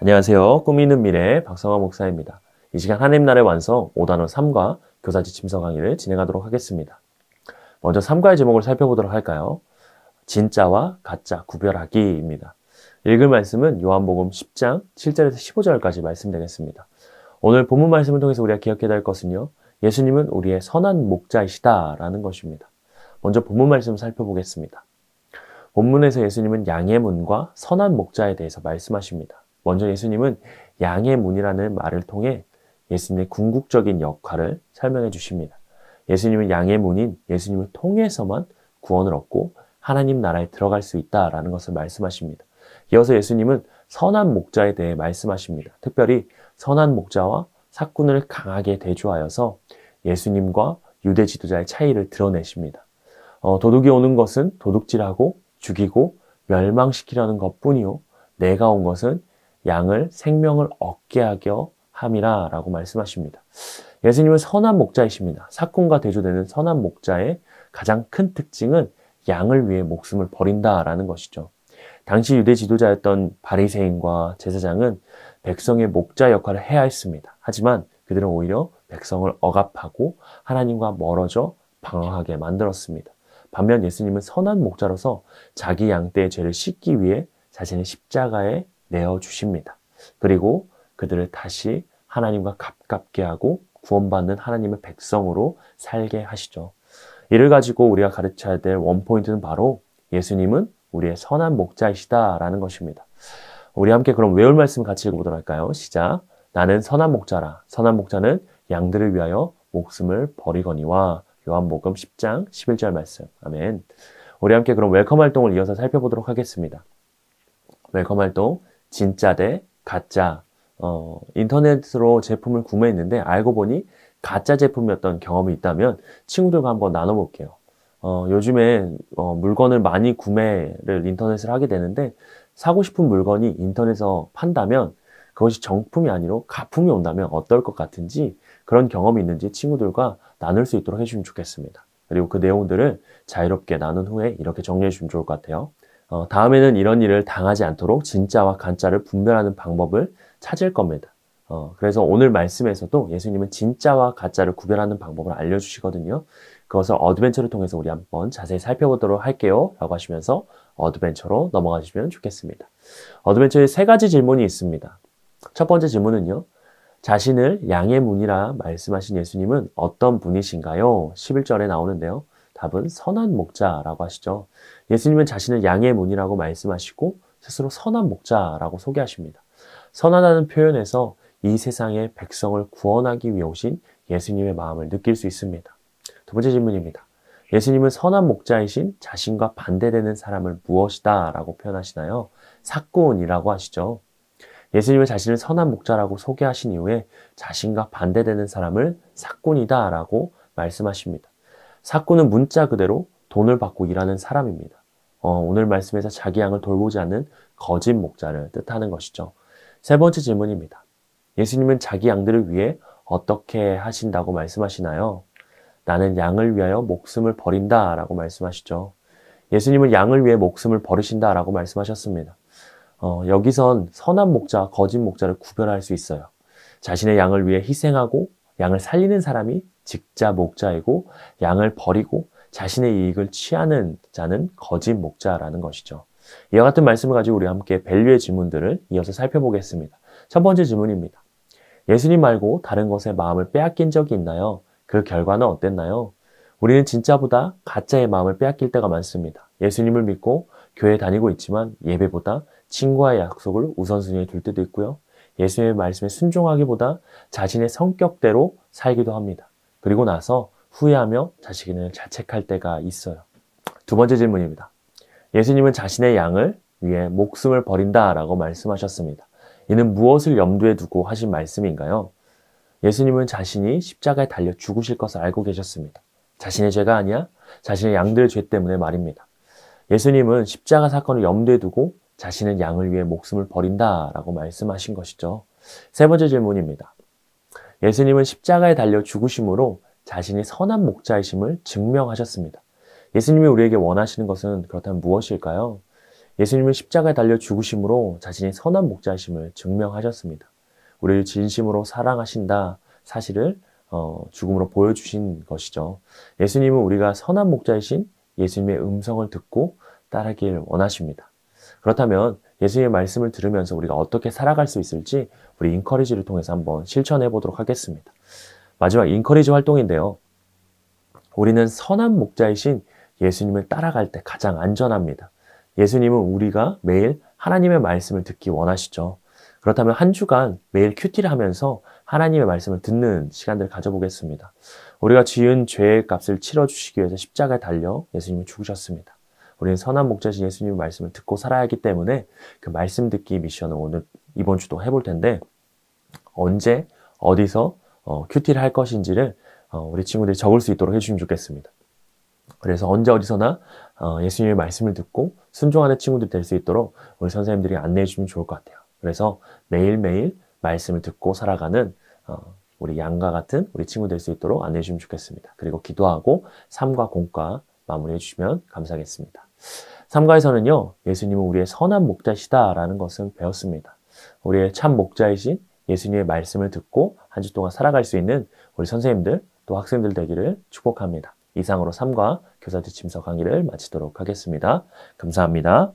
안녕하세요. 꿈이 있는 미래 박성화 목사입니다. 이 시간 하나님 나라의 완성 5단원 3과 교사 지침서 강의를 진행하도록 하겠습니다. 먼저 3과의 제목을 살펴보도록 할까요? 진짜와 가짜 구별하기입니다. 읽을 말씀은 요한복음 10장 7절에서 15절까지 말씀되겠습니다. 오늘 본문 말씀을 통해서 우리가 기억해야 될 것은요. 예수님은 우리의 선한 목자이시다라는 것입니다. 먼저 본문 말씀을 살펴보겠습니다. 본문에서 예수님은 양의 문과 선한 목자에 대해서 말씀하십니다. 먼저 예수님은 양의 문이라는 말을 통해 예수님의 궁극적인 역할을 설명해 주십니다. 예수님은 양의 문인 예수님을 통해서만 구원을 얻고 하나님 나라에 들어갈 수 있다라는 것을 말씀하십니다. 이어서 예수님은 선한 목자에 대해 말씀하십니다. 특별히 선한 목자와 삭군을 강하게 대조하여서 예수님과 유대 지도자의 차이를 드러내십니다. 도둑이 오는 것은 도둑질하고 죽이고 멸망시키려는 것뿐이요 내가 온 것은 양을 생명을 얻게 하려 함이라 라고 말씀하십니다. 예수님은 선한 목자이십니다. 삭군과 대조되는 선한 목자의 가장 큰 특징은 양을 위해 목숨을 버린다라는 것이죠. 당시 유대 지도자였던 바리새인과 제사장은 백성의 목자 역할을 해야 했습니다. 하지만 그들은 오히려 백성을 억압하고 하나님과 멀어져 방황하게 만들었습니다. 반면 예수님은 선한 목자로서 자기 양떼의 죄를 씻기 위해 자신의 십자가에 내어주십니다. 그리고 그들을 다시 하나님과 가깝게 하고 구원받는 하나님의 백성으로 살게 하시죠. 이를 가지고 우리가 가르쳐야 될 원포인트는 바로 예수님은 우리의 선한 목자이시다라는 것입니다. 우리 함께 그럼 외울 말씀 같이 읽어보도록 할까요? 시작. 나는 선한 목자라. 선한 목자는 양들을 위하여 목숨을 버리거니와. 요한복음 10장 11절 말씀. 아멘. 우리 함께 그럼 웰컴 활동을 이어서 살펴보도록 하겠습니다. 웰컴 활동. 진짜 대 가짜. 인터넷으로 제품을 구매했는데 알고 보니 가짜 제품이었던 경험이 있다면 친구들과 한번 나눠볼게요. 요즘에 물건을 많이 구매를 인터넷을 하게 되는데 사고 싶은 물건이 인터넷에서 판다면 그것이 정품이 아니라 가품이 온다면 어떨 것 같은지 그런 경험이 있는지 친구들과 나눌 수 있도록 해주시면 좋겠습니다. 그리고 그 내용들을 자유롭게 나눈 후에 이렇게 정리해 주시면 좋을 것 같아요. 다음에는 이런 일을 당하지 않도록 진짜와 가짜를 분별하는 방법을 찾을 겁니다. 그래서 오늘 말씀에서도 예수님은 진짜와 가짜를 구별하는 방법을 알려주시거든요. 그것을 어드벤처를 통해서 우리 한번 자세히 살펴보도록 할게요. 라고 하시면서 어드벤처로 넘어가 주시면 좋겠습니다. 어드벤처에 3가지 질문이 있습니다. 첫 번째 질문은요. 자신을 양의 문이라 말씀하신 예수님은 어떤 분이신가요? 11절에 나오는데요. 답은 선한 목자라고 하시죠. 예수님은 자신을 양의 문이라고 말씀하시고 스스로 선한 목자라고 소개하십니다. 선하다는 표현에서 이 세상의 백성을 구원하기 위해 오신 예수님의 마음을 느낄 수 있습니다. 두 번째 질문입니다. 예수님은 선한 목자이신 자신과 반대되는 사람을 무엇이다 라고 표현하시나요? 삭군이라고 하시죠. 예수님은 자신을 선한 목자라고 소개하신 이후에 자신과 반대되는 사람을 삭군이다 라고 말씀하십니다. 삭군은 문자 그대로 돈을 받고 일하는 사람입니다. 오늘 말씀에서 자기 양을 돌보지 않는 거짓 목자를 뜻하는 것이죠. 세 번째 질문입니다. 예수님은 자기 양들을 위해 어떻게 하신다고 말씀하시나요? 나는 양을 위하여 목숨을 버린다 라고 말씀하시죠. 예수님은 양을 위해 목숨을 버리신다 라고 말씀하셨습니다. 여기선 선한 목자와 거짓 목자를 구별할 수 있어요. 자신의 양을 위해 희생하고 양을 살리는 사람이 직자 목자이고 양을 버리고 자신의 이익을 취하는 자는 거짓 목자라는 것이죠. 이와 같은 말씀을 가지고 우리 함께 밸류의 질문들을 이어서 살펴보겠습니다. 첫 번째 질문입니다. 예수님 말고 다른 것에 마음을 빼앗긴 적이 있나요? 그 결과는 어땠나요? 우리는 진짜보다 가짜의 마음을 빼앗길 때가 많습니다. 예수님을 믿고 교회에 다니고 있지만 예배보다 친구와의 약속을 우선순위에 둘 때도 있고요. 예수님의 말씀에 순종하기보다 자신의 성격대로 살기도 합니다. 그리고 나서 후회하며 자신을 자책할 때가 있어요. 두 번째 질문입니다. 예수님은 자신의 양을 위해 목숨을 버린다라고 말씀하셨습니다. 이는 무엇을 염두에 두고 하신 말씀인가요? 예수님은 자신이 십자가에 달려 죽으실 것을 알고 계셨습니다. 자신의 죄가 아니야 자신의 양들의 죄 때문에 말입니다. 예수님은 십자가 사건을 염두에 두고 자신은 양을 위해 목숨을 버린다라고 말씀하신 것이죠. 세 번째 질문입니다. 예수님은 십자가에 달려 죽으심으로 자신이 선한 목자이심을 증명하셨습니다. 예수님이 우리에게 원하시는 것은 그렇다면 무엇일까요? 예수님은 십자가에 달려 죽으심으로 자신이 선한 목자이심을 증명하셨습니다. 우리를 진심으로 사랑하신다 사실을 죽음으로 보여주신 것이죠. 예수님은 우리가 선한 목자이신 예수님의 음성을 듣고 따르길 원하십니다. 그렇다면 예수님의 말씀을 들으면서 우리가 어떻게 살아갈 수 있을지 우리 인커리지를 통해서 한번 실천해 보도록 하겠습니다. 마지막 인커리지 활동인데요. 우리는 선한 목자이신 예수님을 따라갈 때 가장 안전합니다. 예수님은 우리가 매일 하나님의 말씀을 듣기 원하시죠. 그렇다면 한 주간 매일 큐티를 하면서 하나님의 말씀을 듣는 시간들을 가져보겠습니다. 우리가 지은 죄의 값을 치러주시기 위해서 십자가에 달려 예수님이 죽으셨습니다. 우리는 선한 목자신 예수님의 말씀을 듣고 살아야 하기 때문에 그 말씀 듣기 미션을 오늘 이번 주도 해볼 텐데 언제 어디서 큐티를 할 것인지를 우리 친구들이 적을 수 있도록 해주시면 좋겠습니다. 그래서 언제 어디서나 예수님의 말씀을 듣고 순종하는 친구들이 될 수 있도록 우리 선생님들이 안내해 주시면 좋을 것 같아요. 그래서 매일매일 말씀을 듣고 살아가는 우리 양과 같은 우리 친구 될 수 있도록 안내해 주시면 좋겠습니다. 그리고 기도하고 삶과 공과 마무리해 주시면 감사하겠습니다. 삶과에서는요, 예수님은 우리의 선한 목자시다라는 것을 배웠습니다. 우리의 참 목자이신 예수님의 말씀을 듣고 한 주 동안 살아갈 수 있는 우리 선생님들 또 학생들 되기를 축복합니다. 이상으로 삶과 교사지 침서 강의를 마치도록 하겠습니다. 감사합니다.